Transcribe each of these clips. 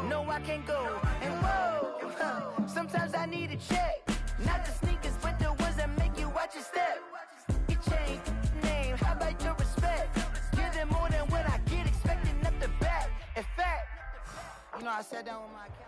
No, I can't go. And whoa, sometimes I need a check. Not the sneakers, but the ones that make you watch your step. Your chain, name, how about your respect? Give them more than what I get, expecting up the back. In fact, you know, I sat down with my account.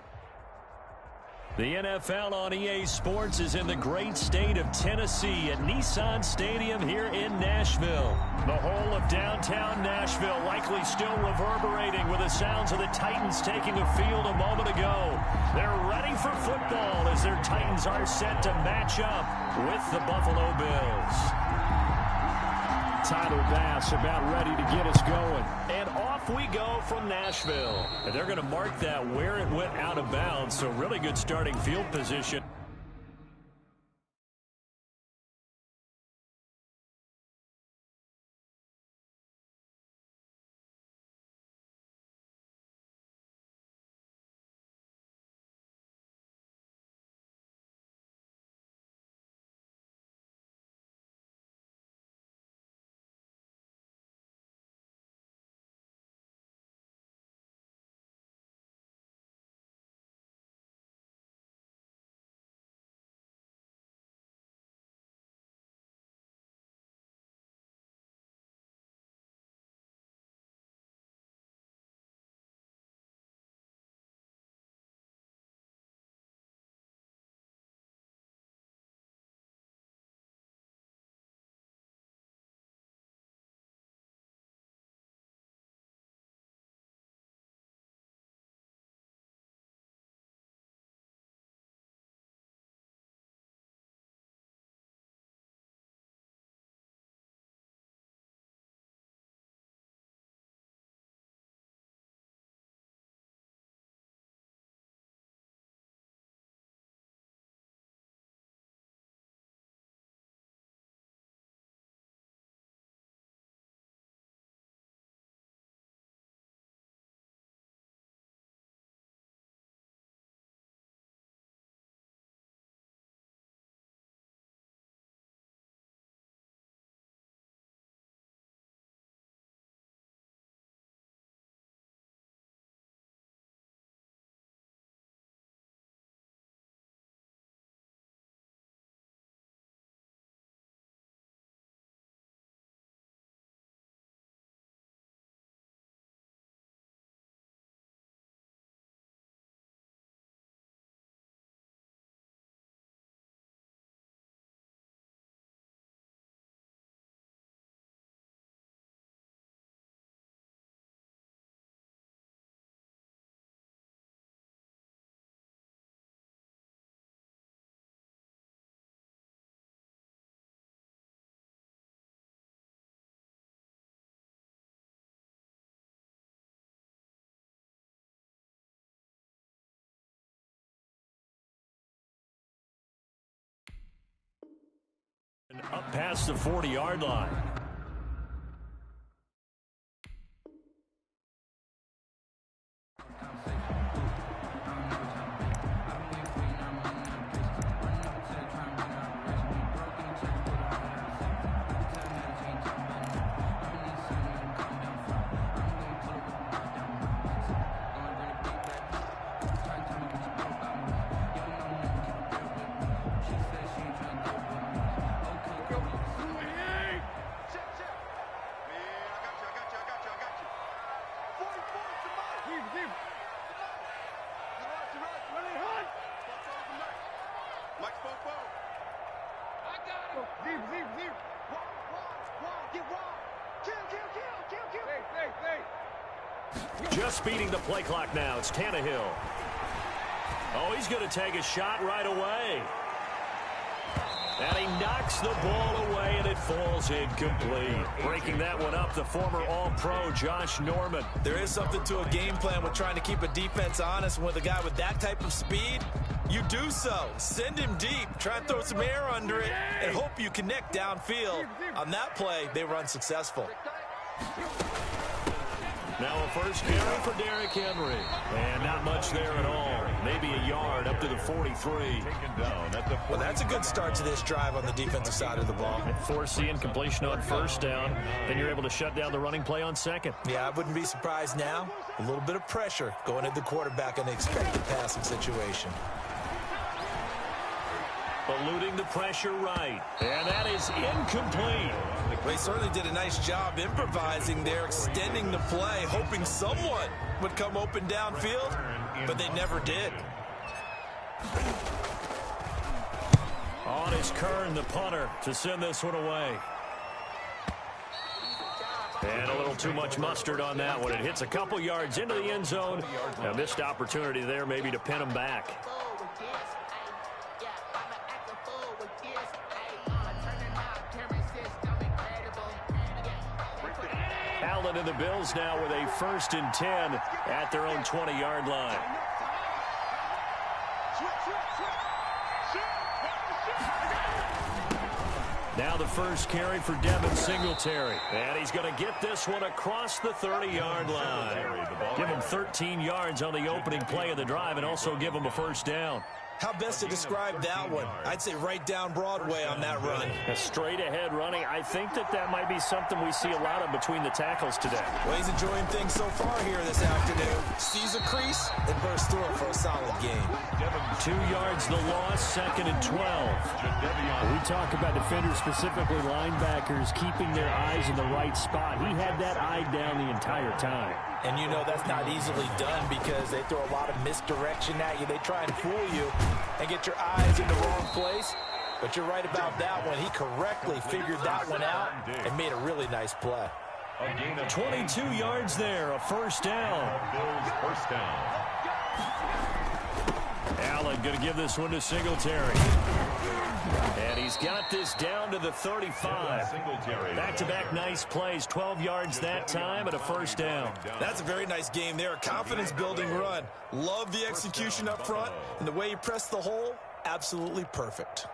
The NFL on EA Sports is in the great state of Tennessee at Nissan Stadium here in Nashville. The whole of downtown Nashville likely still reverberating with the sounds of the Titans taking a field a moment ago. They're ready for football as their Titans are set to match up with the Buffalo Bills. Tyler Bass about ready to get us going. And off we go from Nashville. And they're going to mark that where it went out of bounds. So really good starting field position. Up past the 40-yard line. Just speeding the play clock now. It's Tannehill. Oh, he's going to take a shot right away. And he knocks the ball away, and it falls incomplete. Breaking that one up, the former All-Pro Josh Norman. There is something to a game plan with trying to keep a defense honest. And with a guy with that type of speed, you do so. Send him deep. Try and throw some air under it and hope you connect downfield. On that play, they were unsuccessful. Now a first carry for Derrick Henry. And not much there at all. maybe a yard up to the 43. Well, that's a good start to this drive on the defensive side of the ball. Force the incompletion on first down. Then you're able to shut down the running play on second. Yeah, I wouldn't be surprised now. A little bit of pressure going at the quarterback in the expected passing situation. Eluding the pressure right. And that is incomplete. They certainly did a nice job improvising there, extending the play, hoping someone would come open downfield, but they never did. On is Kern, the punter, to send this one away. And a little too much mustard on that one. It hits a couple yards into the end zone. A missed opportunity there maybe to pin him back. Allen and the Bills now with a 1st and 10 at their own 20-yard line. Now the first carry for Devin Singletary. And he's going to get this one across the 30-yard line. Give him 13 yards on the opening play of the drive and also give him a first down. How best to describe that one? I'd say right down Broadway on that run. A straight-ahead running. I think that might be something we see a lot of between the tackles today. Well, he's enjoying things so far here this afternoon. Sees a crease and bursts through it for a solid game. 2 yards the loss, 2nd and 12. We talk about defenders, specifically linebackers, keeping their eyes in the right spot. He had that eye down the entire time. And you know that's not easily done because they throw a lot of misdirection at you. They try and fool you and get your eyes in the wrong place. But you're right about that one. He correctly figured that one out and made a really nice play. 22 yards there, a first down. Allen going to give this one to Singletary. And he's got this down to the 35. Back-to-back nice plays, 12 yards that time and a first down. That's a very nice game there. A confidence-building run. Love the execution up front. And the way he pressed the hole, absolutely perfect.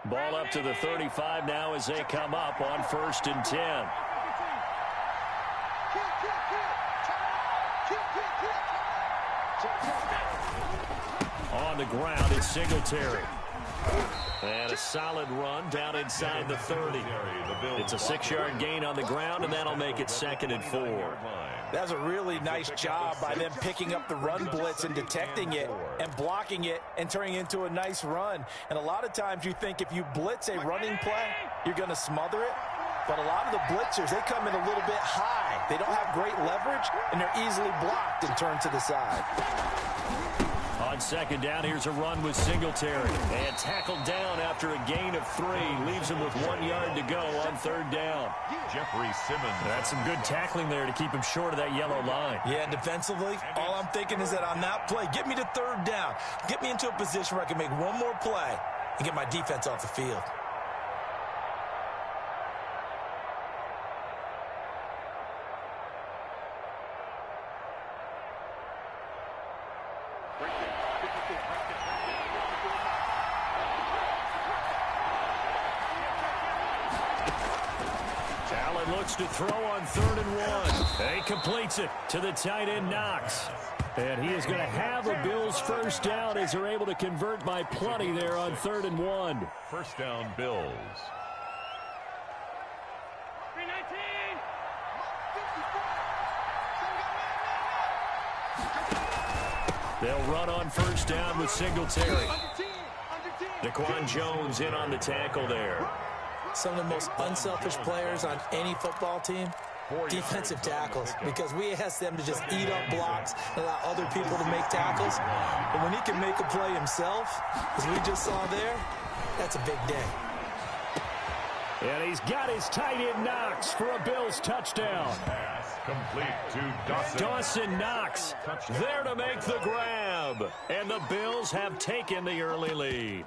Ball up to the 35 now as they come up on 1st and 10. On the ground, it's Singletary. And a solid run down inside the 30. It's a 6-yard gain on the ground, and that'll make it 2nd and 4. That's a really nice job by them picking up the run blitz and detecting it and blocking it and turning it into a nice run. And a lot of times you think if you blitz a running play, you're going to smother it. But a lot of the blitzers, they come in a little bit high. They don't have great leverage, and they're easily blocked and turned to the side. On 2nd down, here's a run with Singletary. And tackled down after a gain of 3. Leaves him with 1 yard to go on 3rd down. Jeffrey Simmons. That's some good tackling there to keep him short of that yellow line. Yeah, and defensively, all I'm thinking is that on that play, get me to 3rd down. Get me into a position where I can make one more play and get my defense off the field. To throw on 3rd and 1. And he completes it to the tight end, Knox. And he is going to have a Bills first down as they're able to convert by plenty there on 3rd and 1. First down, Bills. They'll run on first down with Singletary. Daquan Jones in on the tackle there. Some of the most unselfish players on any football team, defensive tackles, because we ask them to just eat up blocks and allow other people to make tackles. But when he can make a play himself, as we just saw there, that's a big day. And he's got his tight end Knox for a Bills touchdown. Pass complete to Dawson Knox there to make the grab. And the Bills have taken the early lead.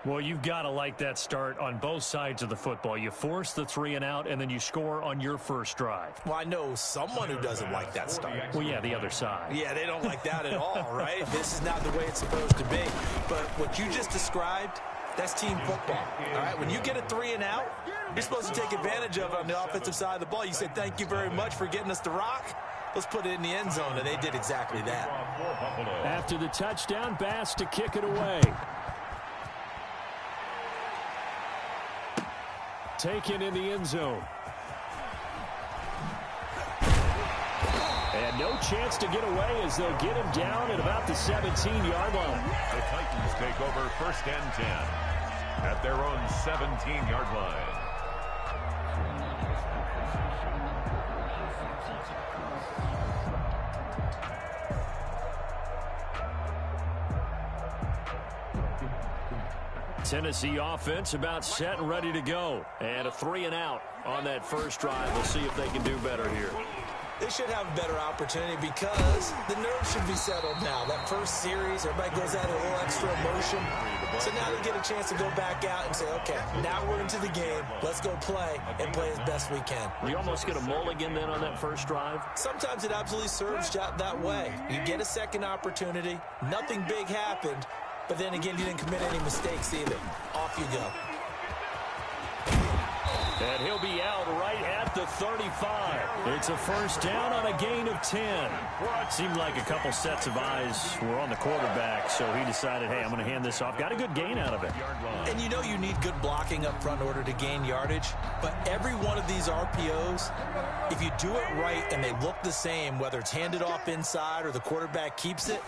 Well, you've got to like that start on both sides of the football. You force the 3 and out, and then you score on your first drive. Well, I know someone who doesn't like that start. Well, yeah, the other side. Yeah, they don't like that at all, right? This is not the way it's supposed to be. But what you just described, that's team football, all right? When you get a 3 and out, you're supposed to take advantage of it on the offensive side of the ball. You say, thank you very much for getting us the rock. let's put it in the end zone, and they did exactly that. After the touchdown, Bass to kick it away. Taken in the end zone. And no chance to get away as they'll get him down at about the 17-yard line. The Titans take over 1st and 10 at their own 17-yard line. Tennessee offense about set and ready to go. And a 3-and-out on that first drive. We'll see if they can do better here. They should have a better opportunity because the nerves should be settled now. That first series, everybody goes out a little extra emotion. So now they get a chance to go back out and say, okay, now we're into the game. Let's go play and play as best we can. You almost get a mulligan then on that first drive? Sometimes it absolutely serves that way. You get a second opportunity. Nothing big happened. But then again, you didn't commit any mistakes either. Off you go. And he'll be out right at the 35. It's a first down on a gain of 10. It seemed like a couple sets of eyes were on the quarterback, so he decided, hey, I'm going to hand this off. Got a good gain out of it. And you know you need good blocking up front in order to gain yardage. But every one of these RPOs, if you do it right and they look the same, whether it's handed off inside or the quarterback keeps it,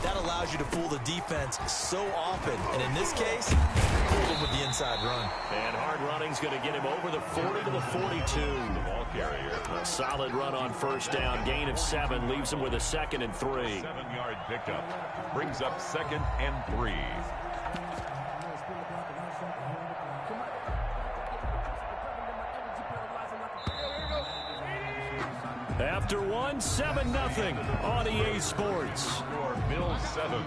that allows you to fool the defense so often. And in this case, fool them with the inside run. And hard running's going to get him over the 40 to the 42. The ball carrier. A solid run on first down. Gain of 7 leaves him with a 2nd and 3. 7-yard pickup brings up 2nd and 3. After 1, 7-0 on EA Sports. Your Bills 7,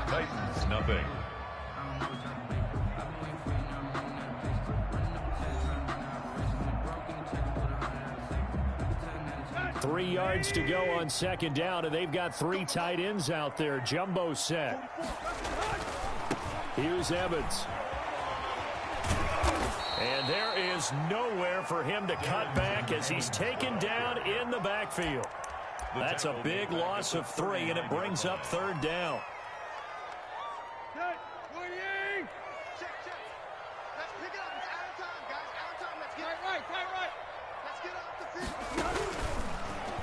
Titans nothing. Three yards to go on 2nd down, and they've got 3 tight ends out there. Jumbo set. Here's Evans. And there is nowhere for him to cut back as he's taken down in the backfield. That's a big loss of 3, and it brings up 3rd down.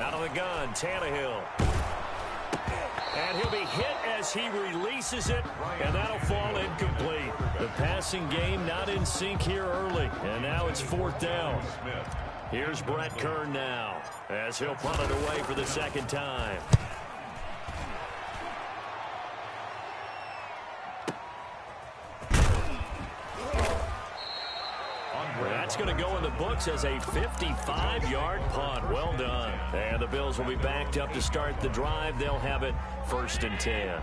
Out of the gun, Tannehill. And he'll be hit as he releases it, and that'll fall incomplete. The passing game not in sync here early, and now it's 4th down. Here's Brett Kern now, as he'll punt it away for the 2nd time. That's going to go in the books as a 55-yard punt. Well done. And the Bills will be backed up to start the drive. They'll have it 1st and 10.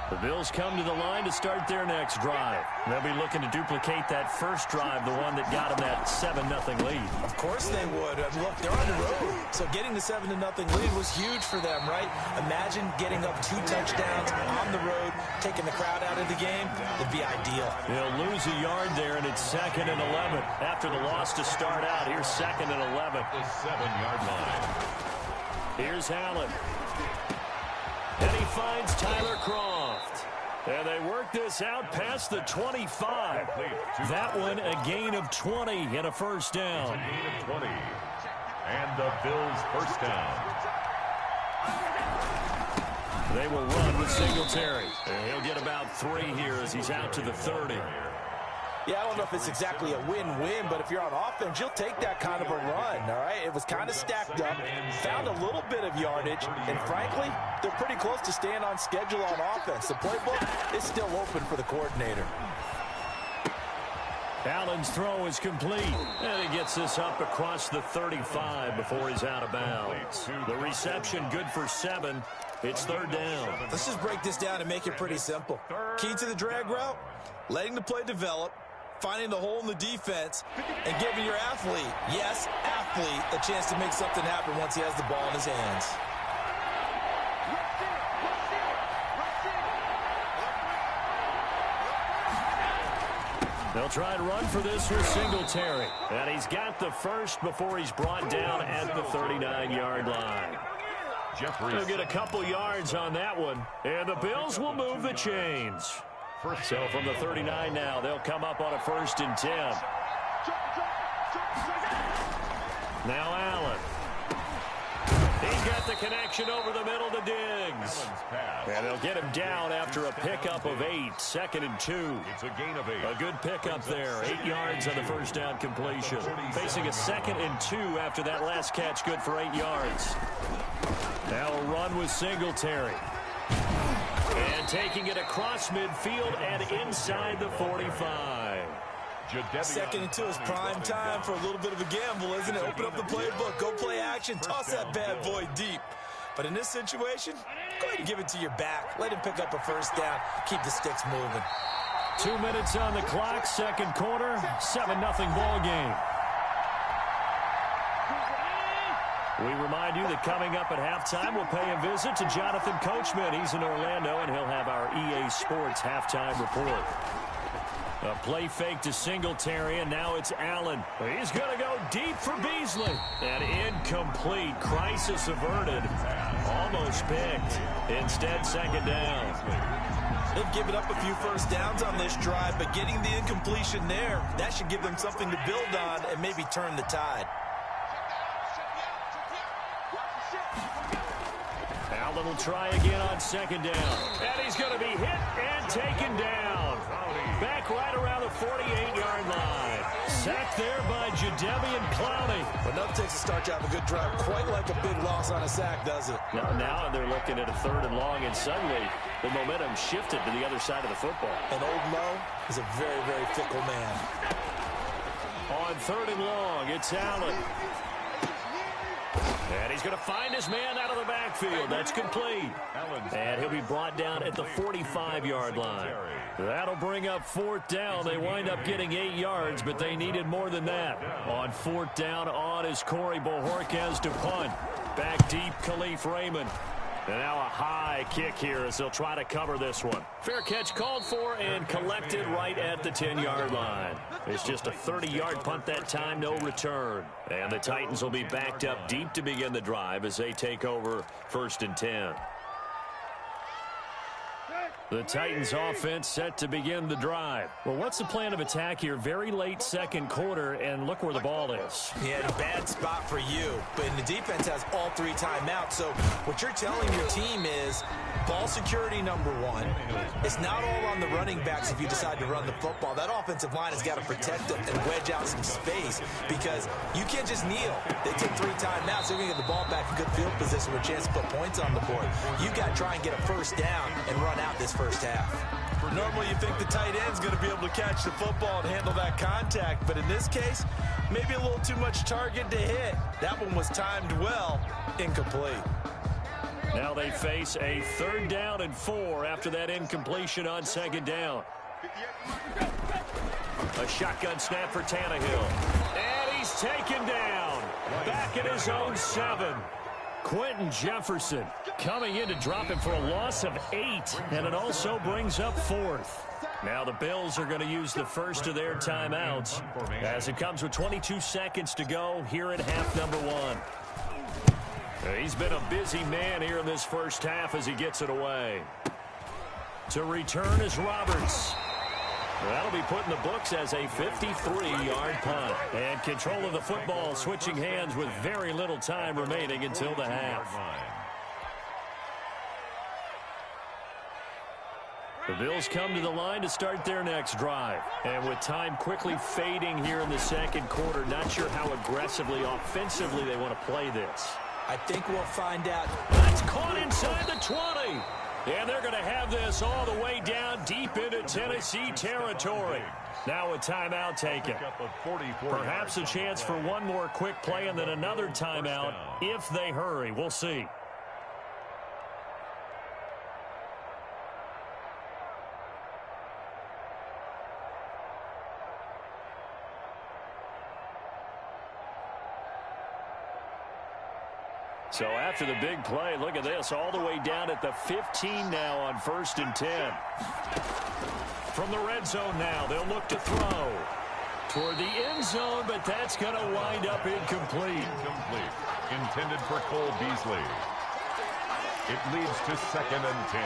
The Bills come to the line to start their next drive. They'll be looking to duplicate that first drive, the one that got them that 7-0 lead. Of course they would. Look, they're on the road. So getting the 7-0 lead was huge for them, right? Imagine getting up 2 touchdowns on the road, taking the crowd out of the game. It'd be ideal. They'll lose a yard there, and it's 2nd and 11. After the loss to start out, here's 2nd and 11. The 7-yard line. Here's Allen. And he finds Tyler Croft. And they work this out past the 25. That one a gain of 20 and a first down. A gain of 20. And the Bills first down. They will run with Singletary. And he'll get about 3 here as he's out to the 30. Yeah, I don't know if it's exactly a win-win, but if you're on offense, you'll take that kind of a run, all right? It was kind of stacked up, found a little bit of yardage, and frankly, they're pretty close to staying on schedule on offense. The playbook is still open for the coordinator. Allen's throw is complete, and he gets this up across the 35 before he's out of bounds. The reception good for 7. It's 3rd down. Let's just break this down and make it pretty simple. Key to the drag route, letting the play develop, finding the hole in the defense, and giving your athlete, yes, athlete, a chance to make something happen once he has the ball in his hands. They'll try and run for this with Singletary. And he's got the first before he's brought down at the 39-yard line. They'll get a couple yards on that one. And the Bills will move the chains. So from the 39 now, they'll come up on a 1st and 10. Now Allen. He's got the connection over the middle to Diggs. And they'll get him down after a pickup of 8. 2nd and 2. It's a gain of 8. A good pickup there. 8 yards on the first down completion. Facing a 2nd and 2 after that last catch, good for 8 yards. Now a run with Singletary. And taking it across midfield and inside the 45. 2nd and 2 is prime time for a little bit of a gamble, isn't it? Open up the playbook, go play action, toss that bad boy deep. But in this situation, go ahead and give it to your back. Let him pick up a 1st down. Keep the sticks moving. 2 minutes on the clock, 2nd quarter, 7-0 ball game. We remind you that coming up at halftime, we'll pay a visit to Jonathan Coachman. He's in Orlando, and he'll have our EA Sports halftime report. A play fake to Singletary, and now it's Allen. He's going to go deep for Beasley. And incomplete. Crisis averted. Almost picked. Instead, 2nd down. They've given up a few 1st downs on this drive, but getting the incompletion there, that should give them something to build on and maybe turn the tide. Allen will try again on 2nd down. And he's going to be hit and taken down. Back right around the 48-yard line. Sacked there by Jadeveon Clowney. But nothing takes a start to have a good drive. Quite like a big loss on a sack, does it? Now they're looking at a 3rd and long, and suddenly the momentum shifted to the other side of the football. And Old Mo is a very, very fickle man. On 3rd and long, it's Allen. And he's going to find his man out of the backfield. That's complete. And he'll be brought down at the 45-yard line. That'll bring up 4th down. They wind up getting 8 yards, but they needed more than that. On 4th down, on is Corey Bojorquez to punt. Back deep, Khalif Raymond. And now a high kick here as they'll try to cover this one. Fair catch called for and collected right at the 10-yard line. It's just a 30-yard punt that time, no return. And the Titans will be backed up deep to begin the drive as they take over 1st and 10. The Titans offense set to begin the drive. Well, what's the plan of attack here? Very late 2nd quarter, and look where the ball is. Yeah, a bad spot for you. But the defense has all 3 timeouts. So what you're telling your team is ball security #1. It's not all on the running backs if you decide to run the football. That offensive line has got to protect them and wedge out some space because you can't just kneel. They took 3 timeouts. They're going to get the ball back in good field position with a chance to put points on the board. You got to try and get a 1st down and run out this 1st half. Normally you think the tight end's going to be able to catch the football and handle that contact, but in this case, maybe a little too much target to hit. That one was timed well, incomplete. Now they face a 3rd down and 4 after that incompletion on 2nd down. A shotgun snap for Tannehill. And he's taken down. Back at his own 7. Quentin Jefferson coming in to drop him for a loss of 8, and it also brings up 4th. Now the Bills are going to use the first of their timeouts as it comes with 22 seconds to go here in half number 1. He's been a busy man here in this first half as he gets it away. To return is Roberts. That'll be put in the books as a 53-yard punt. And control of the football switching hands with very little time remaining until the half. The Bills come to the line to start their next drive. And with time quickly fading here in the 2nd quarter, not sure how aggressively, offensively they want to play this. I think we'll find out. That's caught inside the 20. And they're going to have this all the way down deep into Tennessee territory. Now a timeout taken. Perhaps a chance for one more quick play and then another timeout if they hurry. We'll see. So after the big play, look at this, all the way down at the 15 now on 1st and 10. From the red zone now, they'll look to throw toward the end zone, but that's going to wind up incomplete. Intended for Cole Beasley. It leads to 2nd and 10.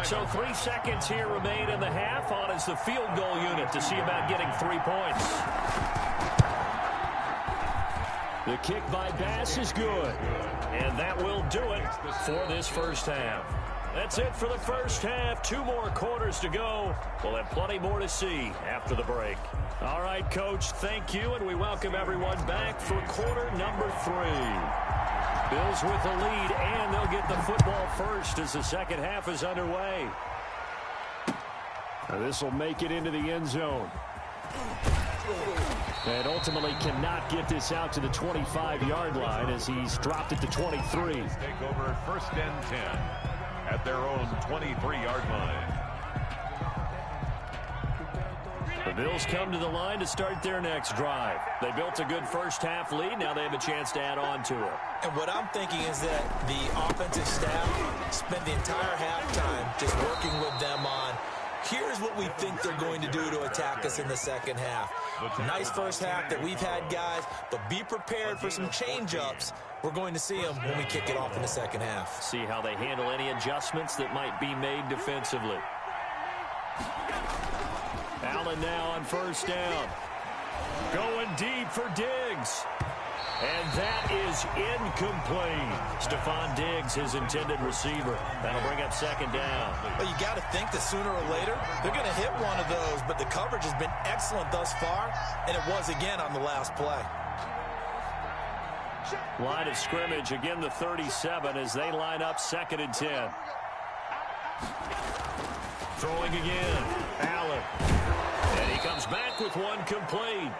So 3 seconds here remain in the half. On is the field goal unit to see about getting 3 points. The kick by Bass is good. And that will do it for this first half. That's it for the first half. 2 more quarters to go. We'll have plenty more to see after the break. All right, Coach, thank you, and we welcome everyone back for quarter number 3. Bills with the lead, and they'll get the football first as the second half is underway. This will make it into the end zone. And ultimately cannot get this out to the 25-yard line as he's dropped it to 23. Take over 1st and 10 at their own 23-yard line. The Bills come to the line to start their next drive. They built a good first half lead. Now they have a chance to add on to it. And what I'm thinking is that the offensive staff spent the entire halftime just working with them on, here's what we think they're going to do to attack us in the second half. Nice first half that we've had, guys, but be prepared for some change-ups. We're going to see them when we kick it off in the second half. See how they handle any adjustments that might be made defensively. Allen now on first down. Going deep for Diggs. And that is incomplete. Stephon Diggs, his intended receiver. That'll bring up second down. Well, you got to think that sooner or later they're going to hit one of those, but the coverage has been excellent thus far, and it was again on the last play. Line of scrimmage, again the 37 as they line up 2nd and 10. Throwing again, Allen. And he comes back with one complete.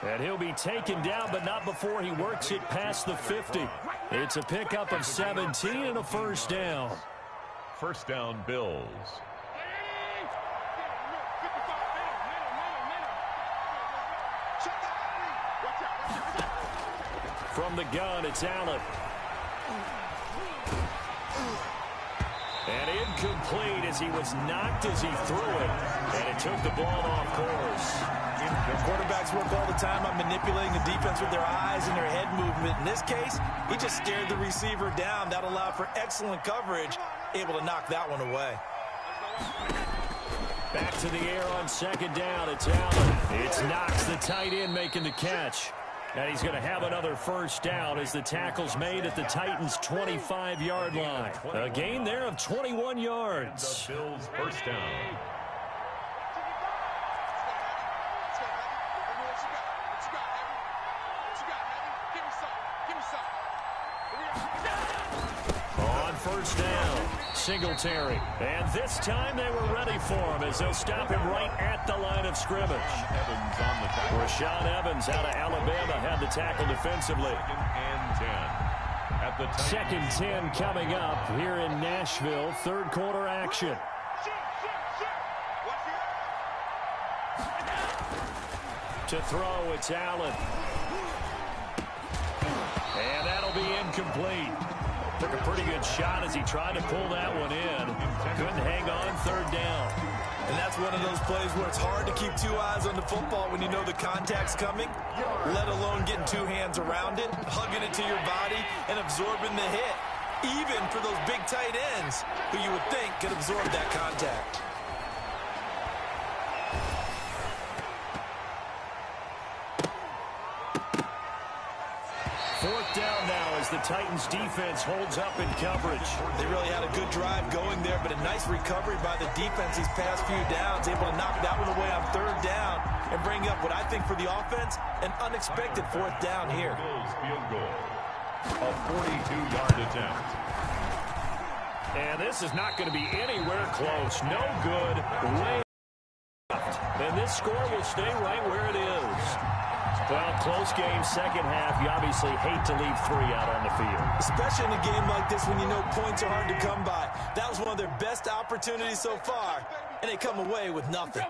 And he'll be taken down, but not before he works it past the 50. It's a pickup of 17 and a first down. First down, Bills. From the gun, it's Allen. And incomplete as he was knocked as he threw it. And it took the ball off course. Quarterbacks work all the time on manipulating the defense with their eyes and their head movement. In this case, he just stared the receiver down. That allowed for excellent coverage, able to knock that one away. Back to the air on second down. It's Allen. It's Knox, the tight end, making the catch. And he's going to have another first down as the tackle's made at the Titans' 25-yard line. A gain there of 21 yards. The Bills' first down. On first down, Singletary. And this time they were ready for him as they'll stop him right at the line of scrimmage. Evans on the tackle. Rashaan Evans out of Alabama had the tackle defensively. 2nd and 10 at the Titans. 2nd 10 coming up here in Nashville. Third quarter action. To throw, it's Allen. And that'll be incomplete. Took a pretty good shot as he tried to pull that one in. Couldn't hang on, third down. And that's one of those plays where it's hard to keep 2 eyes on the football when you know the contact's coming, let alone getting 2 hands around it, hugging it to your body, and absorbing the hit. Even for those big tight ends who you would think could absorb that contact. Fourth down now as the Titans defense holds up in coverage. They really had a good drive going there, but a nice recovery by the defense these past few downs, able to knock that one away on third down and bring up what I think for the offense, an unexpected fourth down here. Bills field goal. A 42-yard attempt. And this is not going to be anywhere close. No good. Way left. And this score will stay right where it is. Well, close game, second half. You obviously hate to leave 3 out on the field. Especially in a game like this when you know points are hard to come by. That was one of their best opportunities so far, and they come away with nothing.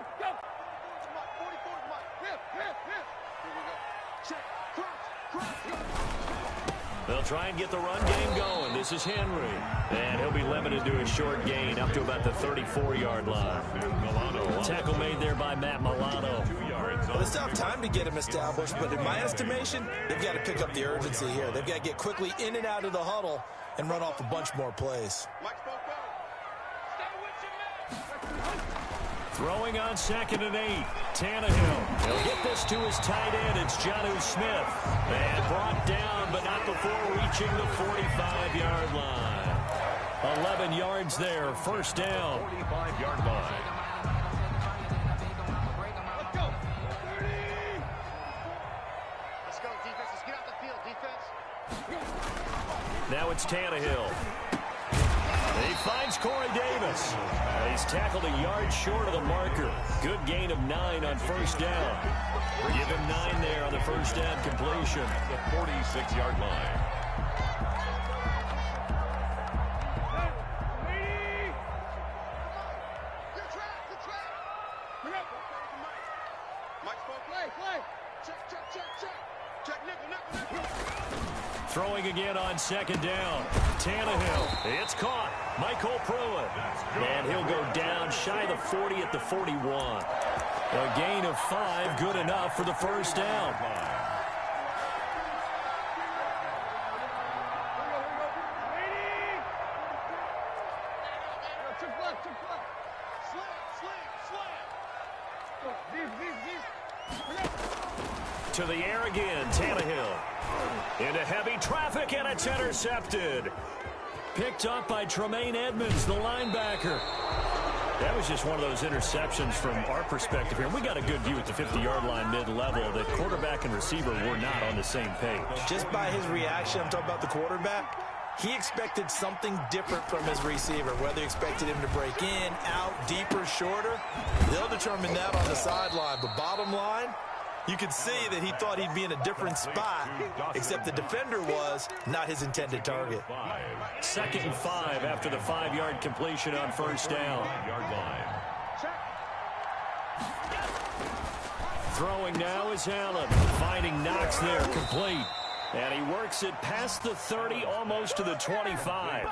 They'll try and get the run game going. This is Henry. And he'll be limited to a short gain up to about the 34-yard line. Tackle made there by Matt Milano. 2 yards. Well, they still have time to get him established, but in my estimation, they've got to pick up the urgency here. They've got to get quickly in and out of the huddle and run off a bunch more plays. Throwing on 2nd and 8. Tannehill. He'll get this to his tight end. It's Jonnu Smith. And brought down, but not before reaching the 45-yard line. 11 yards there. First down. 45-yard line. Let's go. 30. Let's go, defense. Let's get out the field, defense. Now it's Tannehill. He finds Corey Davis. He's tackled a yard short of the marker. Good gain of 9 on first down. Give him 9 there on the first down completion. The 46-yard line. Good track. Bring up. Mike, play. Check, nickel. Throwing again on 2nd down. Tannehill. It's caught. Michael Pruitt. And he'll go down shy of the 40 at the 41. A gain of 5, good enough for the first down. To the air again, Tannehill. Into heavy traffic, and it's intercepted. Picked up by Tremaine Edmonds, the linebacker. That was just one of those interceptions from our perspective here. We got a good view at the 50-yard line mid-level. The quarterback and receiver were not on the same page. Just by his reaction, I'm talking about the quarterback, he expected something different from his receiver, whether he expected him to break in, out, deeper, shorter. They'll determine that on the sideline. But bottom line, you could see that he thought he'd be in a different spot, except the defender was not his intended target. 2nd and 5 after the 5-yard completion on first down. Throwing now is Allen. Finding Knox there, complete. And he works it past the 30, almost to the 25.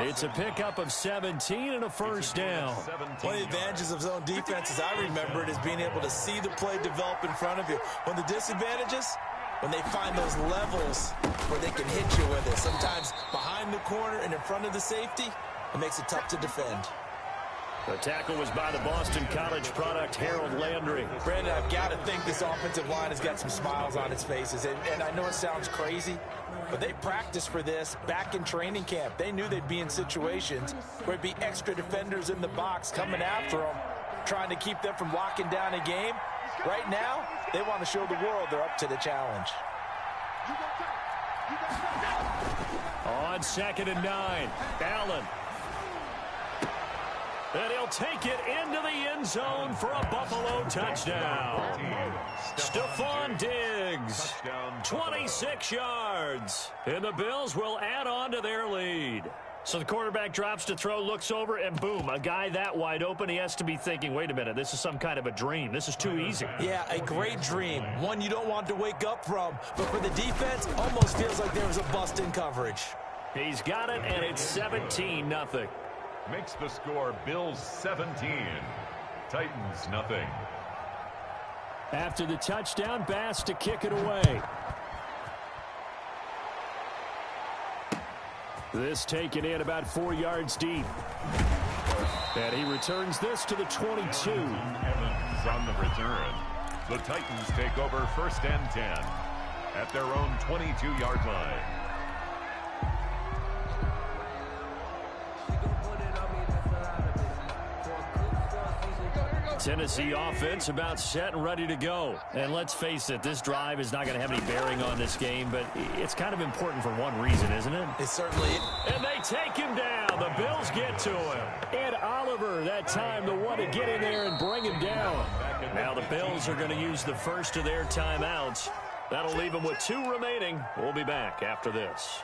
It's a pickup of 17 and a first down. One of the advantages of zone defense, as I remember it, is being able to see the play develop in front of you. One of the disadvantages, when they find those levels where they can hit you with it, sometimes behind the corner and in front of the safety, it makes it tough to defend. The tackle was by the Boston College product, Harold Landry. Brandon, I've got to think this offensive line has got some smiles on its faces. And I know it sounds crazy, but they practiced for this back in training camp. They knew they'd be in situations where it'd be extra defenders in the box coming after them, trying to keep them from locking down a game. Right now, they want to show the world they're up to the challenge. On 2nd and 9, Allen. And he'll take it into the end zone for a Buffalo touchdown. Stephon Diggs, 26 yards. And the Bills will add on to their lead. So the quarterback drops to throw, looks over, and boom, a guy that wide open, he has to be thinking, wait a minute, this is some kind of a dream. This is too easy. Yeah, a great dream. One you don't want to wake up from. But for the defense, almost feels like there was a bust in coverage. He's got it, and it's 17-0. Makes the score Bills 17, Titans nothing. After the touchdown, Bass to kick it away. This taken in about 4 yards deep. And he returns this to the 22. Evans on the return. The Titans take over 1st and 10 at their own 22-yard line. Tennessee offense about set and ready to go. And let's face it, this drive is not going to have any bearing on this game, but it's kind of important for one reason, isn't it? It certainly is. And they take him down. The Bills get to him. Ed Oliver, that time, the one to get in there and bring him down. Now the Bills are going to use the first of their timeouts. That'll leave them with 2 remaining. We'll be back after this.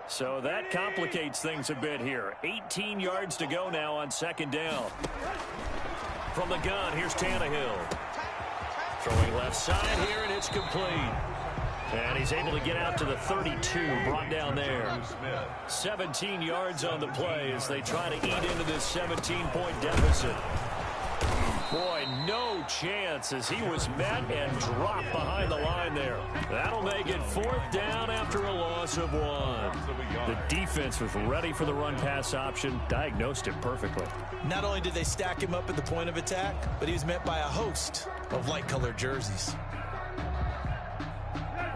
So that complicates things a bit here. 18 yards to go now on 2nd down. From the gun, here's Tannehill. Throwing left side here, and it's complete. And he's able to get out to the 32, brought down there. 17 yards on the play as they try to eat into this 17-point deficit. Boy, no chance as he was met and dropped behind the line there. That'll make it 4th down after a loss of 1. The defense was ready for the run-pass option, diagnosed it perfectly. Not only did they stack him up at the point of attack, but he was met by a host of light-colored jerseys.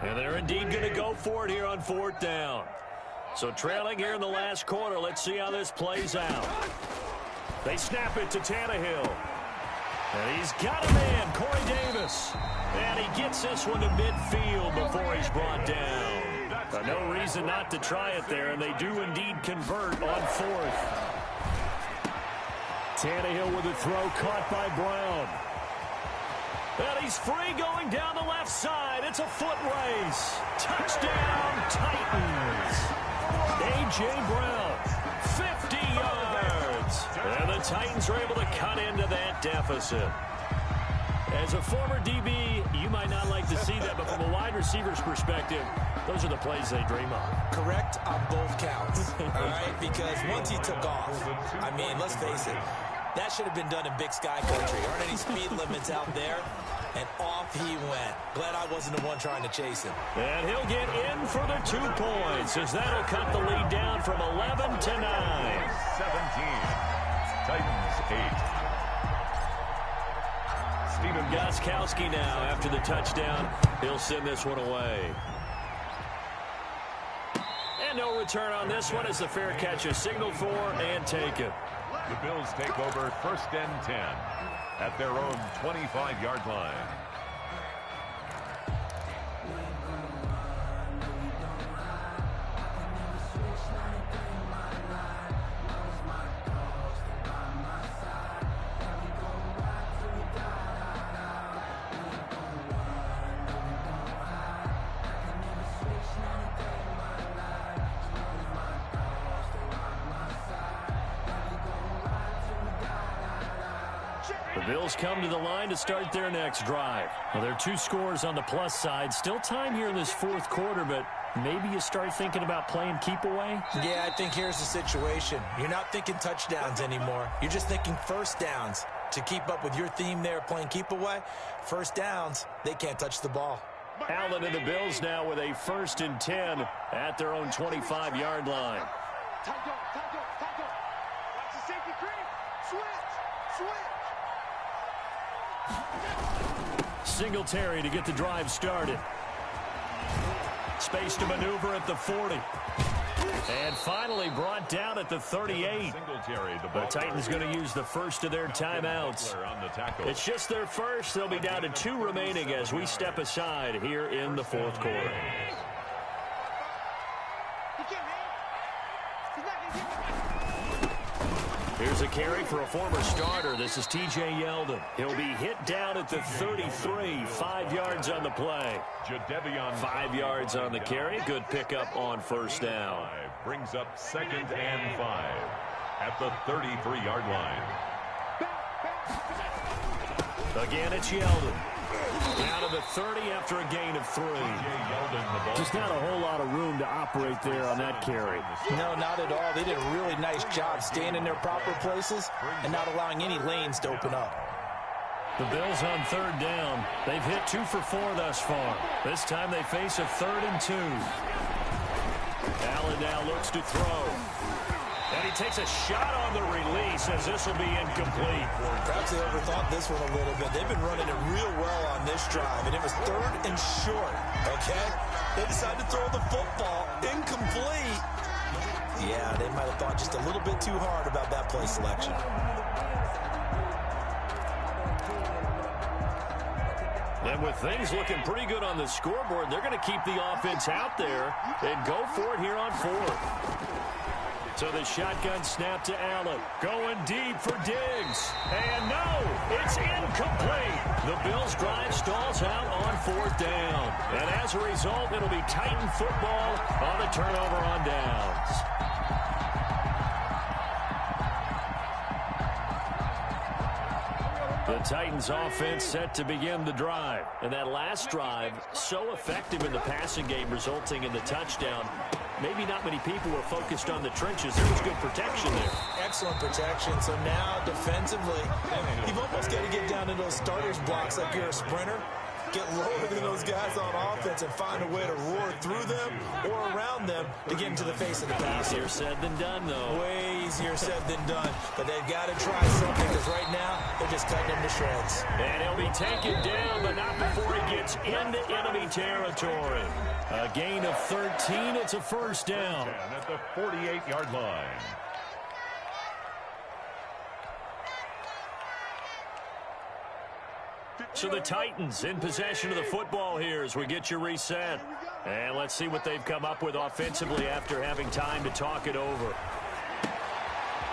And they're indeed going to go for it here on 4th down. So trailing here in the last quarter, let's see how this plays out. They snap it to Tannehill. And he's got a man, Corey Davis. And he gets this one to midfield before he's brought down. No reason not to try it there, and they do indeed convert on 4th. Tannehill with a throw caught by Brown. And he's free going down the left side. It's a foot race. Touchdown, Titans. A.J. Brown, 50 yards. And the Titans are able to cut into that deficit. As a former DB, you might not like to see that, but from a wide receiver's perspective, those are the plays they dream of. Correct on both counts, all right? Because once he took off, I mean, let's face it, that should have been done in Big Sky country. Aren't any speed limits out there? And off he went. Glad I wasn't the one trying to chase him. And he'll get in for the 2 points as that'll cut the lead down from 11 to 9. 17. Titans 8. Steven Gostkowski now after the touchdown. He'll send this one away. And no return on this one as the fair catch is signaled for and taken. The Bills take over 1st and 10 at their own 25-yard line. The Bills come to the line to start their next drive. Well, there are 2 scores on the plus side. Still time here in this 4th quarter, but maybe you start thinking about playing keep away? Yeah, I think here's the situation. You're not thinking touchdowns anymore. You're just thinking 1st downs. To keep up with your theme there, playing keep away, 1st downs, they can't touch the ball. Allen and the Bills now with a 1st and 10 at their own 25-yard line. Time go. Watch the safety creep. Switch. Singletary to get the drive started. Space to maneuver at the 40. And finally brought down at the 38. The Titans going to use the first of their timeouts. It's just their first. They'll be down to 2 remaining as we step aside here in the 4th quarter. Here's a carry for a former starter. This is T.J. Yeldon. He'll be hit down at the 33. 5 yards on the play. 5 yards on the carry. Good pickup on 1st down. Brings up 2nd and 5 at the 33-yard line. Again, it's Yeldon. Down to the 30 after a gain of 3. Just not a whole lot of room to operate there on that carry. No, not at all. They did a really nice job staying in their proper places and not allowing any lanes to open up. The Bills on 3rd down. They've hit 2 for 4 thus far. This time they face a 3rd and 2. Allen now looks to throw. And he takes a shot on the release as this will be incomplete. Perhaps they overthought this one a little bit. They've been running it real well on this drive, and it was 3rd and short, okay? They decided to throw the football incomplete. Yeah, they might have thought just a little bit too hard about that play selection. And with things looking pretty good on the scoreboard, they're going to keep the offense out there and go for it here on 4th. So the shotgun snap to Allen. Going deep for Diggs. And no, it's incomplete. The Bills' drive stalls out on 4th down. And as a result, it'll be Titan football on the turnover on downs. The Titans offense set to begin the drive. And that last drive, so effective in the passing game, resulting in the touchdown. Maybe not many people were focused on the trenches. There was good protection there. Excellent protection. So now defensively, you've almost got to get down to those starters blocks like you're a sprinter. Get lower than those guys on offense and find a way to roar through them or around them to get into the face of the passer. Easier said than done, though. Way easier said than done. But they've got to try something because right now they're just cutting him to shreds. And he'll be taken down, but not before he gets into enemy territory. A gain of 13. It's a first down. At the 48-yard line. So the Titans in possession of the football here as we get you reset. And let's see what they've come up with offensively after having time to talk it over.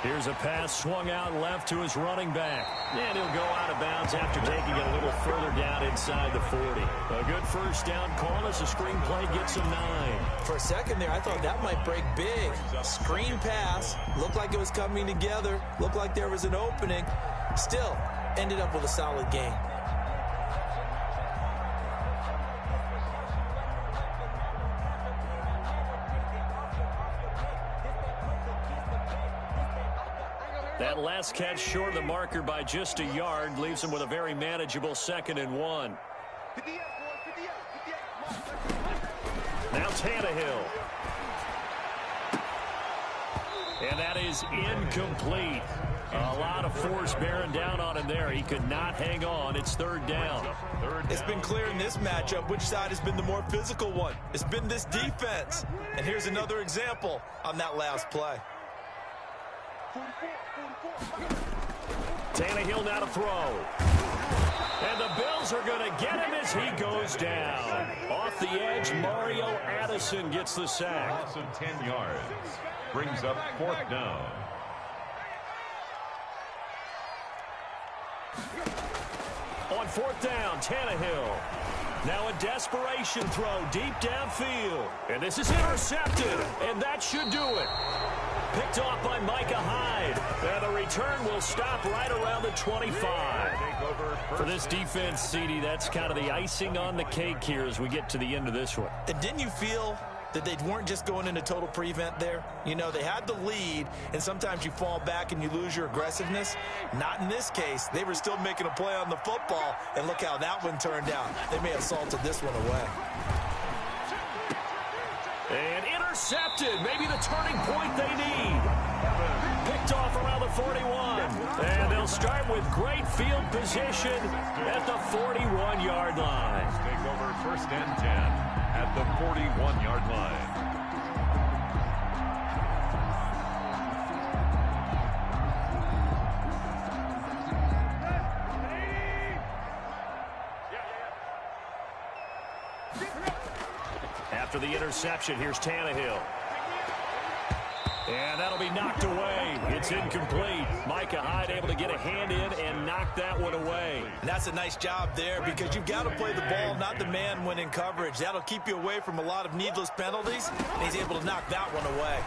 Here's a pass swung out left to his running back. And he'll go out of bounds after taking it a little further down inside the 40. A good first down call as the screen play gets him 9. For a second there, I thought that might break big. Screen pass. Looked like it was coming together. Looked like there was an opening. Still, ended up with a solid game. That last catch short of the marker by just a yard leaves him with a very manageable 2nd and 1. Now Tannehill. And that is incomplete. A lot of force bearing down on him there. He could not hang on. It's 3rd down. It's been clear in this matchup which side has been the more physical one. It's been this defense. And here's another example on that last play. Tannehill now to throw. And the Bills are going to get him as he goes down. Off the edge, Mario Addison gets the sack. Loss of 10 yards. Brings up 4th down. On 4th down, Tannehill. Now a desperation throw deep downfield. And this is intercepted. And that should do it. Picked off by Micah Hyde. And the return will stop right around the 25. For this defense, CD, that's kind of the icing on the cake here as we get to the end of this one. And didn't you feel that they weren't just going into total prevent there? You know, they had the lead, and sometimes you fall back and you lose your aggressiveness. Not in this case. They were still making a play on the football, and look how that one turned out. They may have salted this one away. And intercepted. Maybe the turning point they need. Picked off around the 41. And they'll start with great field position at the 41-yard line. Take over 1st and 10 at the 41-yard line. After the interception, here's Tannehill. And that'll be knocked away. It's incomplete. Micah Hyde able to get a hand in and knock that one away. And that's a nice job there because you've got to play the ball, not the man when in coverage. That'll keep you away from a lot of needless penalties, and he's able to knock that one away.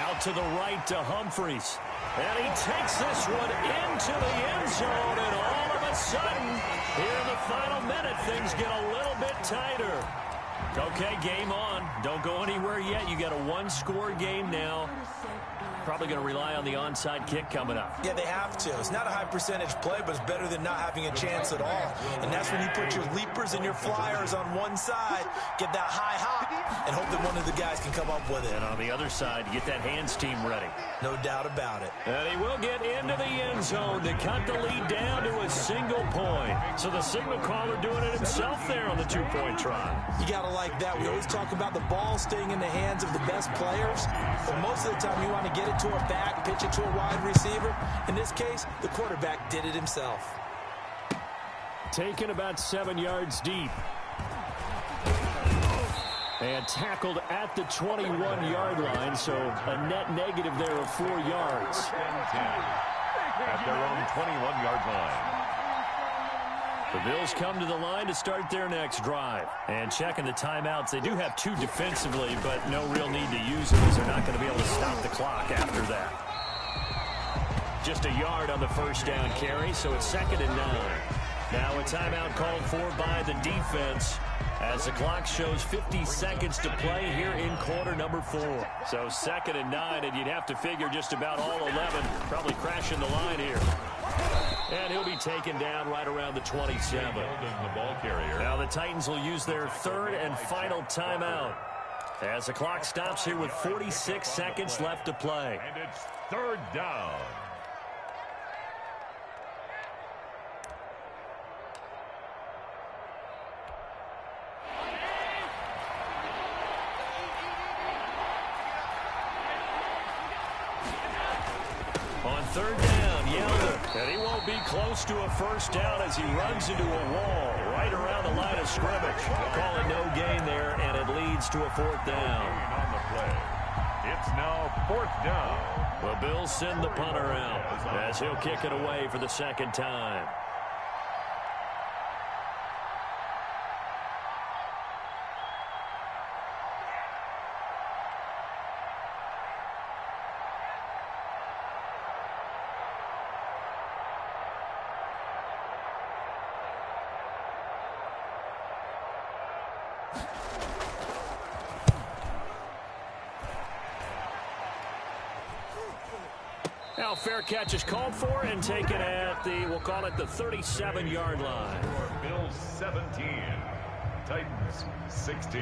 Out to the right to Humphries. And he takes this one into the end zone, and all of a sudden, here in the final minute, things get a little bit tighter. Okay, game on. Don't go anywhere yet. You got a one-score game now. Probably going to rely on the onside kick coming up. Yeah, they have to. It's not a high percentage play, but it's better than not having a chance at all. And that's when you put your leapers and your flyers on one side, get that high hop, and hope that one of the guys can come up with it. And on the other side, get that hands team ready. No doubt about it. And he will get into the end zone to cut the lead down to a single point. So the signal caller doing it himself there on the two-point try. You got to like that. We always talk about the ball staying in the hands of the best players, but most of the time you want to get it to a back, pitch it to a wide receiver. In this case, the quarterback did it himself. Taken about 7 yards deep. And tackled at the 21-yard line, so a net negative there of 4 yards. At their own 21-yard line. The Bills come to the line to start their next drive. And checking the timeouts, they do have 2 defensively, but no real need to use them as they're not going to be able to stop the clock after that. Just a yard on the first down carry, so it's 2nd and 9. Now a timeout called for by the defense as the clock shows 50 seconds to play here in quarter number 4. So 2nd and 9, and you'd have to figure just about all 11 probably crashing the line here. And he'll be taken down right around the 27. Now the Titans will use their 3rd and final timeout as the clock stops here with 46 seconds left to play. And it's 3rd down. On 3rd down, Yeldon, and he won't be close to a first down as he runs into a wall right around the line of scrimmage. Call it no gain there, and it leads to a 4th down. On the play. It's now 4th down. Well, Bills send the punter out as he'll kick it away for the 2nd time. Now fair catch is called for and taken at the, we'll call it the 37-yard line. Bills 17, Titans 16.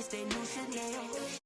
they new Chanel.